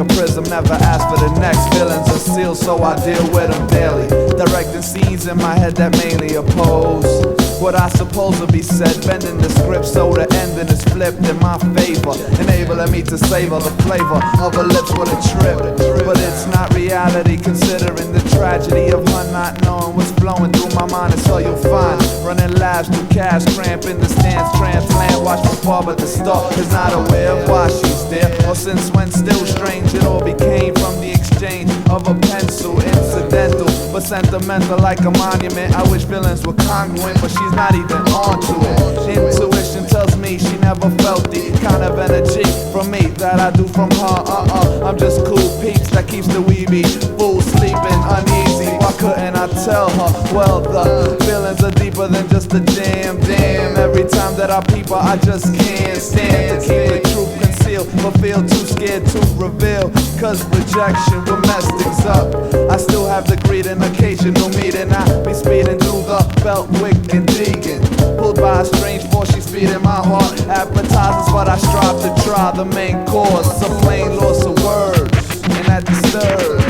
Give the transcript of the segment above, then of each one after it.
a prism, never ask for the next. Villains are sealed, so I deal with them daily. Directing scenes in my head that mainly oppose what I suppose will be said, bending the script so the ending is flipped in my favor, enabling me to savor the flavor of her lips with a trip. But it's not reality, considering the tragedy of her not knowing what's flowing through my mind. It's all you'll find, running laps through cash, cramp in the stands, transplant, watch from far, but the star is not aware of why she's there, or since when. Still strange, it all became from the exchange of a pencil, incidental but sentimental like a monument. I wish villains were congruent, but she's not even onto it. Intuition tells me she never felt the kind of energy from me that I do from her. I'm just cool peeps that keeps the weeby fool sleeping uneasy. Why couldn't I tell her? Well, the feelings are deeper than just a jam. Damn, every time that I peep her, I just can't stand to keep the truth concealed, but feel too scared to reveal, cause rejection will mess things up. I still have the greed and occasional meeting. I be speeding through the Beltwick and Diggin, pulled by a strange force, she's feeding my heart appetizers, but I strive to try the main course. A plain loss of words, and that disturbs.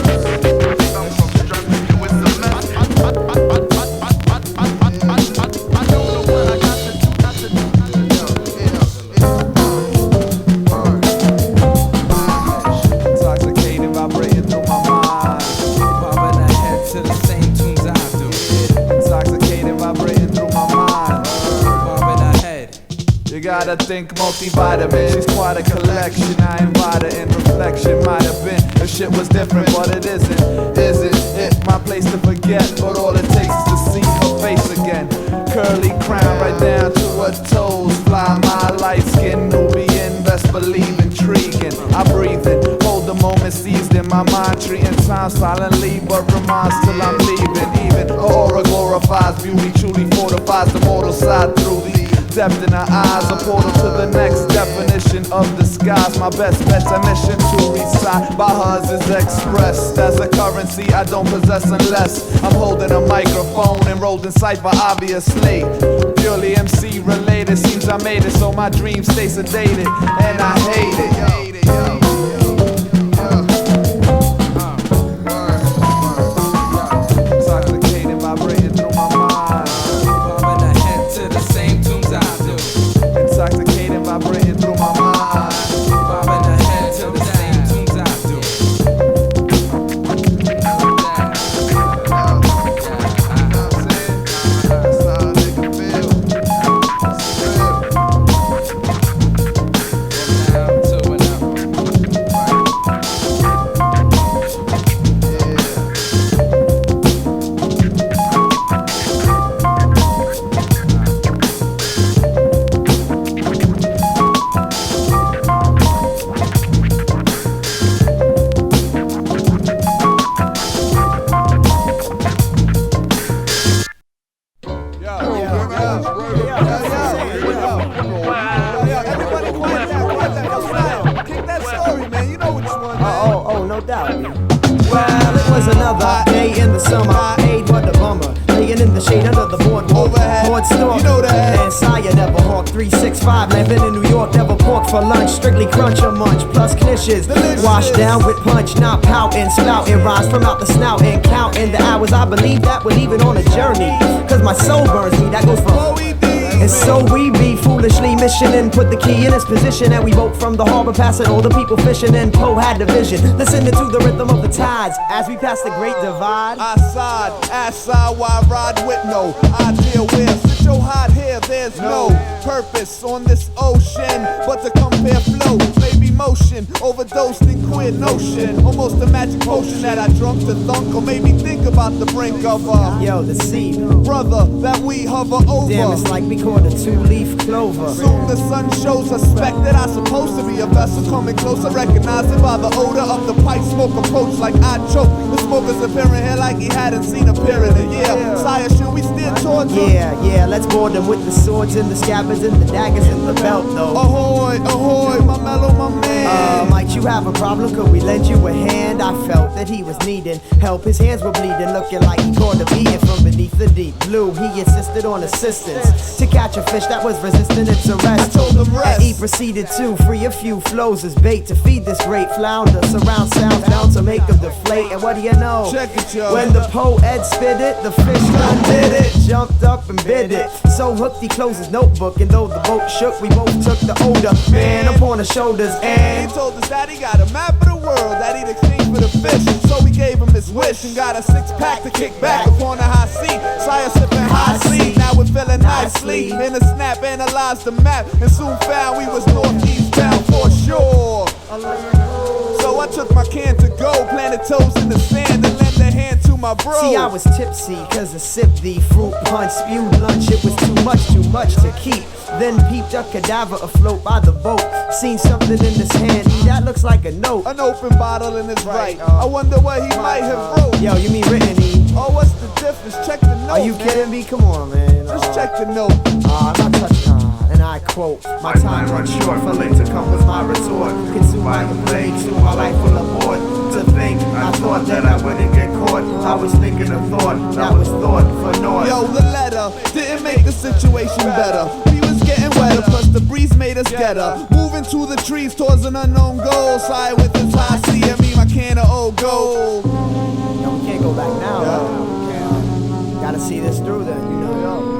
Gotta think multivitamin, she's quite a collection. I invite her in reflection. Might have been if shit was different, but it isn't. Isn't it my place to forget? But all it takes is to see her face again. Curly crown right down to her toes. Fly my light skin Nubian, best believe intriguing. I breathe it, hold the moment seized in my mind, treating time silently, but reminds till I'm leaving. Even her aura glorifies beauty, truly fortifies the mortal side through the depth in her eyes, a portal to the next definition of disguise. My best bet's a mission to reside by hers is expressed as a currency I don't possess unless I'm holding a microphone enrolled in cipher, obviously purely MC related. Seems I made it, so my dreams stay sedated, and I hate it. Intoxicated, vibrating through my mind, bobbing her head to the same tunes I do. Intoxicated, vibrating through my mind, bobbing her head to the same tunes I do. That's how a nigga feel. From now to whenever. No doubt. Well, it was another day in the summer. Aid what a bummer. Laying in the shade under the boardwalk. Board store. You know that. And Siah never hawk. 365. Man, been in New York. Never pork for lunch. Strictly crunch or munch. Plus knishes. Washed down with punch. Not pouting. Spouting. Rise from out the snout. And counting the hours. I believe that we're leaving on a journey. Cause my soul burns me. That goes from. And so we be foolishly missioning, put the key in its position, and we boat from the harbor, passing all the people fishing. And Poe had the vision, listening to the rhythm of the tides as we pass the great divide. I side, while I ride with no idea where. Sit your hot hair, there's no purpose on this ocean but to compare flow, baby motion, overdosed in queer notion, almost a magic potion that I drunk to thunk, or made me think about the brink of yo, the sea, brother, that we hover over. Damn, it's like we caught a two-leaf clover. Soon the sun shows, suspect that I'm supposed to be a vessel coming closer, recognizing by the odor of the pipe smoke approach like I choke. The smoker's appearing here like he hadn't seen a period in a year. Siah, should we steer towards him? Yeah, let's board them with the swords in the scabbard sabers and the daggers in the belt though. Ahoy, ahoy, my mellow, my man. Might you have a problem? Could we lend you a hand? I felt that he was needing help. His hands were bleeding, looking like he caught a being from beneath the deep blue. He insisted on assistance to catch a fish that was resisting its arrest. I told him rest. And he proceeded to free a few flows as bait to feed this great flounder. Surround sounds down to make him deflate. And what do you know? Check it, yo. When the poet spit it, the fish undid it, jumped up and bit it. So hooked he closed his notebook, and though the boat shook, we both took the older man upon the shoulders. And he told us that he got a map of the world that he'd exchange for the fish. So we gave him his wish and got a 6-pack to kick back upon a high seat. Siah sipping high seat, now we're feeling nicely. In a snap, analyzed the map, and soon found we was northeast bound for sure. So I took my can to go, planted toes in the sand, and lent a hand to my bro. See, I was tipsy, cause I sipped the fruit punch, spewed lunch, it was too much to keep. Then peeped a cadaver afloat by the boat. Seen something in his hand, that looks like a note. An open bottle in his right. I wonder what he might have wrote. Yo, you mean written, E? Oh, what's the difference? Check the note. Are you kidding me? Come on, man. Just check the note. I'm not touching. And I quote, my time runs short, for late to come was my resort. Consumed by the blade, to my life full of board. To think, I thought that I wouldn't get caught. I was thinking a thought, that was thought for naught. Yo, the letter didn't make the situation better. We was getting wetter, plus the breeze made us getter. Moving to the trees towards an unknown goal. Siah with his high C, and me, my can of old gold. Yo, we can't go back now, though. Gotta see this through then, you know.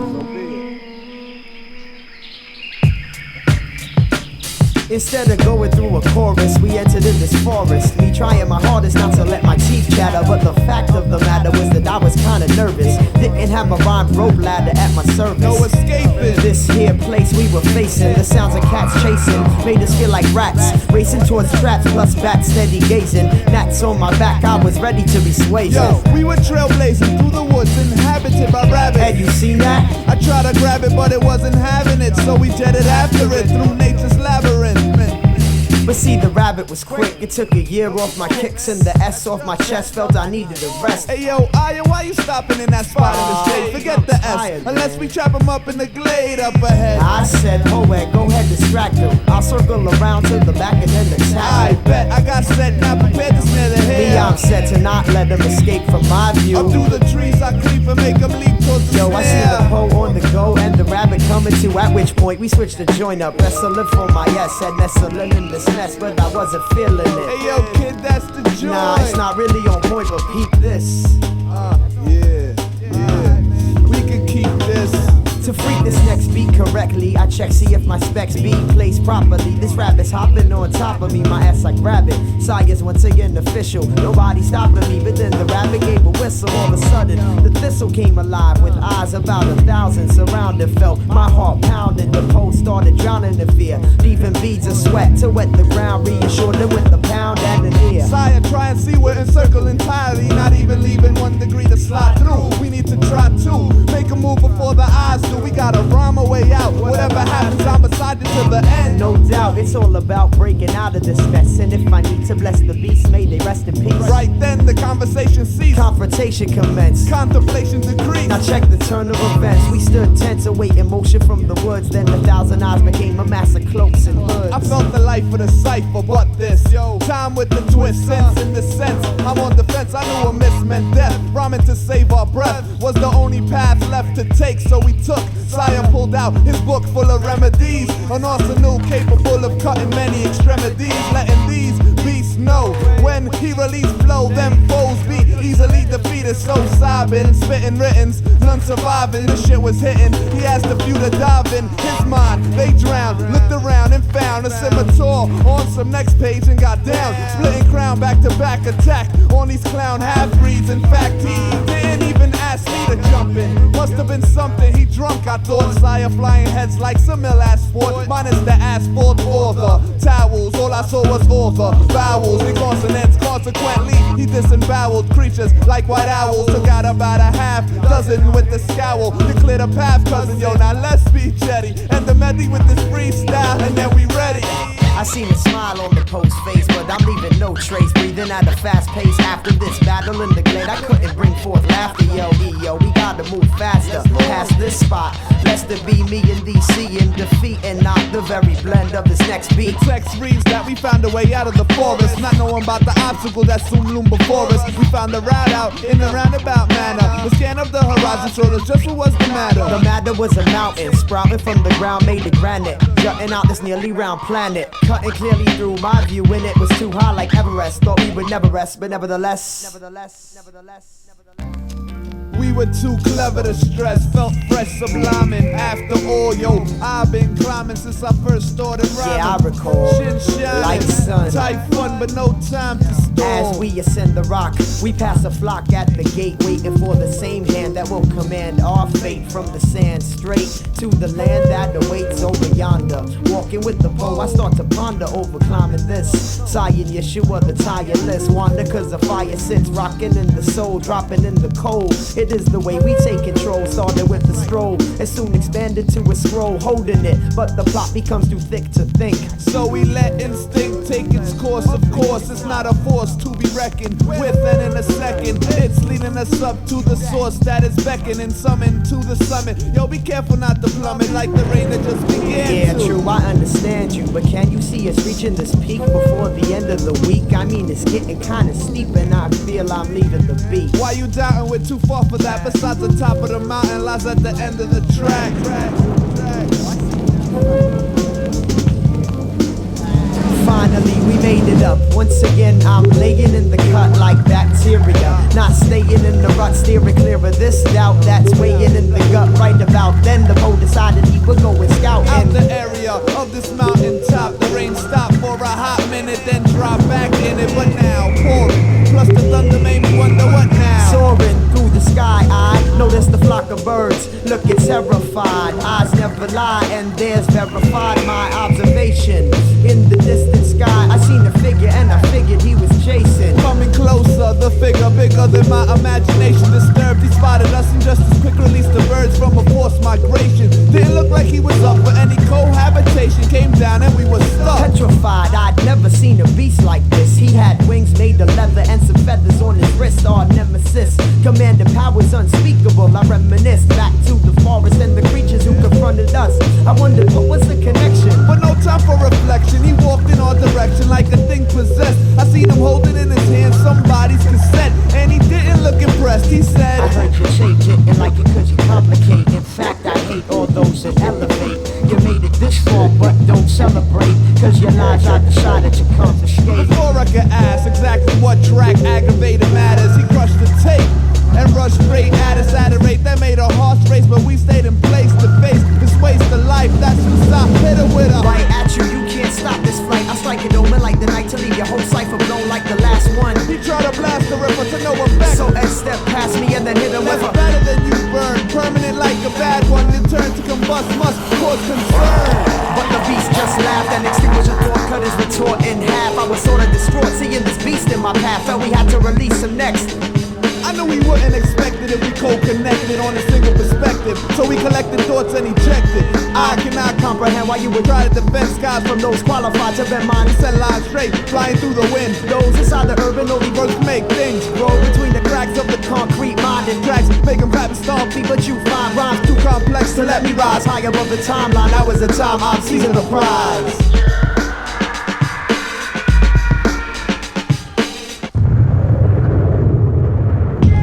Instead of going through a chorus, we entered in this forest. Me trying my hardest not to let my teeth chatter, but the fact of the matter was that I was kinda nervous. Didn't have my rhyme rope ladder at my service. No escaping. This here place we were facing, the sounds of cats chasing made us feel like rats, racing towards traps plus bats steady gazing. Gnats on my back, I was ready to be swayed. Yo, we were trailblazing through the woods inhabited by rabbits. Had you seen that? I tried to grab it, but it wasn't having it, so we jetted after it through nature's labyrinth. But see, the rabbit was quick. It took a year off my kicks and the S off my chest. Felt I needed a rest. Hey yo, Iron, why you stopping in that spot in the shade? Forget the S, unless we trap him up in the glade up ahead. I said, poet, go ahead, distract him. I'll circle around to the back and then attack. I bet, I got set, now prepared to snare the Me, hair. I'm set to not let him escape from my view. Up through the trees I creep and make him leap towards the Yo, I see the snare. pole on the go and the rabbit coming to, at which point we switched the joint up. Wrestling for my yes, had nestling in this nest, but I wasn't feeling it. Hey yo, kid, that's the joint. Nah, it's not really on point, but peep this. Yeah. We can keep this. To freak this next beat correctly, I check, see if my specs be placed properly. This rabbit's hopping on top of me, my ass like rabbit. Siah's once again official, nobody stopping me. But then the rabbit gave a whistle. All of a sudden, the thistle came alive with eyes about 1,000 surrounded. Felt my heart pounding, the pole started drowning in fear. Leaving beads of sweat to wet the ground, reassured them with the pound and an ear. Siah, try and see we're encircled entirely, not even leaving 1 degree to slide through. We need to try to make a move before the eyes do. We gotta rhyme our way out. Whatever happens, I'm beside you to the end. No doubt, it's all about breaking out of this mess. And if I need to bless the beast, may they rest in peace. Right then, the conversation ceased. Confrontation commenced. Contemplation decreased. Now check the turn of events. We stood tense, awaiting motion from the woods. Then 1,000 eyes became a mass of cloaks and hoods. I felt the life of the cipher, but this, yo, time with the twist, sense in the sense. I'm on defense, I knew a miss meant death. Rhyming to save our breath was the only path left to take, so we took. Siah pulled out his book full of remedies, an arsenal capable of cutting many extremities, letting these beasts know when he released flow, them foes be easily defeated. So sobbing, spitting writtens, none surviving. The shit was hitting. He asked a few to dive in his mind. They drowned, looked around and found a scimitar on some next page and got down. Splitting crown, back to back attack on these clown half breeds. In fact, he didn't even ask me to jump in. Must have been something he drunk. I thought Siah flying heads like some ill ass sport, minus the asphalt or the towels. All I saw was all the vowels and consonants. Consequently, he disemboweled creatures like white owls. Took out about a half dozen with the scowl to clear the path, cousin. Yo, now let's be jetty and the medley with this freestyle, and then we ready. I seen a smile on the post face, but I'm leaving no trace. Breathing at a fast pace after this battle in the glade. I couldn't bring forth laughter, yo, we gotta move faster past this spot. best to be me in DC in defeat and not the very blend of this next beat. The text reads that we found a way out of the forest, not knowing about the obstacle that soon loomed before us. We found a route out in a roundabout manner. The scan of the horizon showed us just what was the matter. The matter was a mountain sprouting from the ground made of granite, jutting out this nearly round planet, cutting clearly through my view when it was too high like Everest. Thought we would never rest, but nevertheless. We were too clever to stress, felt fresh, sublime, and after all, yo, I've been climbing since I first started rhyming. Yeah, I recall. Shin shining, like sun, tight fun, but no time to stall. As we ascend the rock, we pass a flock at the gate, waiting for the same hand that will command our fate. From the sand straight to the land that awaits over yonder. Walking with the bow, I start to ponder over climbing this. Siah and Yeshua, the tireless wander, cause the fire sits rocking in the soul, dropping in the cold. It is the way we take control. Started with a stroll and soon expanded to a scroll, holding it, but the plot becomes too thick to think. So we let instinct take its course. Of course, it's not a force to be reckoned with, and in a second, it's leading us up to the source that is beckoning, summoned to the summit. Yo, be careful not to plummet like the rain that just began. Yeah, true, I understand you, but can you see us reaching this peak before the end of the week? I mean, it's getting kinda steep and I feel I'm leaving the beat. Why you doubting? We're too far for that. Besides, the top of the mountain lies at the end of the track. Finally, we made it up. Once again, I'm laying in the cut like bacteria. Not staying in the rut, steering clear of this doubt that's weighing in the gut. Right about then, the Poe decided he would go and scout. Out the area of this mountain top, the rain stopped for a hot minute, then dropped back in it. But now, pouring, plus the thunder made me wonder what now. Soaring through the sky, I noticed the flock of birds looking terrified. Eyes never lie, and there's verified my observation. In the distant sky, I seen a figure, and I figured he was chasing. Coming closer, the figure bigger than my imagination. Disturbed, he spotted us and just as quick released the birds from a forced migration. Didn't look like he was up for any cohabitation. Came down and we were stuck. Petrified, I'd never seen a beast like this. He had wings made of leather and some feathers on his wrist. Our nemesis, commanding powers unspeakable. I reminisce back to the forest and the creatures who confronted us. I wondered what was the connection, but no time for reflection. He walked in our direction like a thing possessed. I seen him holding in his hand somebody's cassette, and he didn't look impressed. He said, I heard you change it, and like it cause you complicate. In fact, I hate all those that elevate. You made it this far, but don't celebrate, cause your lives I decided to confiscate. Before I could ask exactly what track aggravated matters, he crushed the tape and rushed straight at us at a rate that made our hearts race. But we stayed in place to face this waste of life. That's what's up, hit it with a right at you, you can't stop this flight. I strike it open like the night to leave your whole cipher blown like the last one. He tried to blast the river to no effect. So Ed stepped past me and then hit him with a better than you burn, permanent like a bad one. In turn to combust must cause concern. But the beast just laughed and extinguished a thought, cut his retort in half. I was sorta distraught seeing this beast in my path. Felt we had to release him next. I knew we wouldn't expect it if we co-connected on a single perspective. So we collected thoughts and ejected. I cannot comprehend why you would try to defend skies from those qualified to bend mine. We set lines straight, flying through the wind. Those inside the urban only works make things grow between the cracks of the concrete mind and tracks. Make them rap and stompy, but you find rhymes too complex to let me rise high above the timeline. That was the time I'm seizing the prize.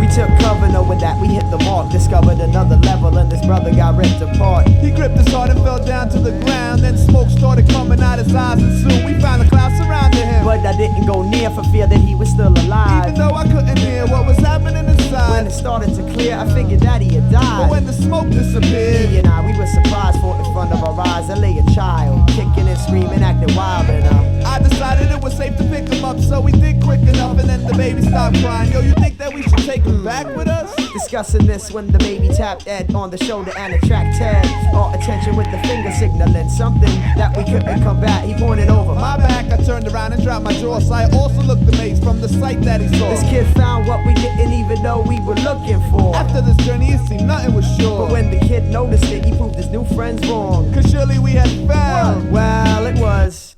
Took cover, knowing that we hit the mark. Discovered another level and this brother got ripped apart. He gripped his heart and fell down to the ground. Then smoke started coming out his eyes, and soon we found a cloud surrounding him. But I didn't go near for fear that he was still alive. Even though I couldn't hear what was happening inside. When it started to clear, I figured that he had died. But when the smoke disappeared, he and I, we were surprised, for in front of our eyes there lay a child, kicking and screaming, acting wild, and I decided it was safe to pick him up, so we did quick enough, and then the baby stopped crying. Yo, you think that we should take him back with us? Discussing this when the baby tapped Ed on the shoulder and attracted our attention with the finger signaling something that we couldn't combat. He pointed over my back. I turned around and dropped my jaw, so I also looked amazed from the sight that he saw. This kid found what we didn't even know we were looking for. After this journey, it seemed nothing was sure. But when the kid noticed it, he proved his new friends wrong. Cause surely we had found, well, it was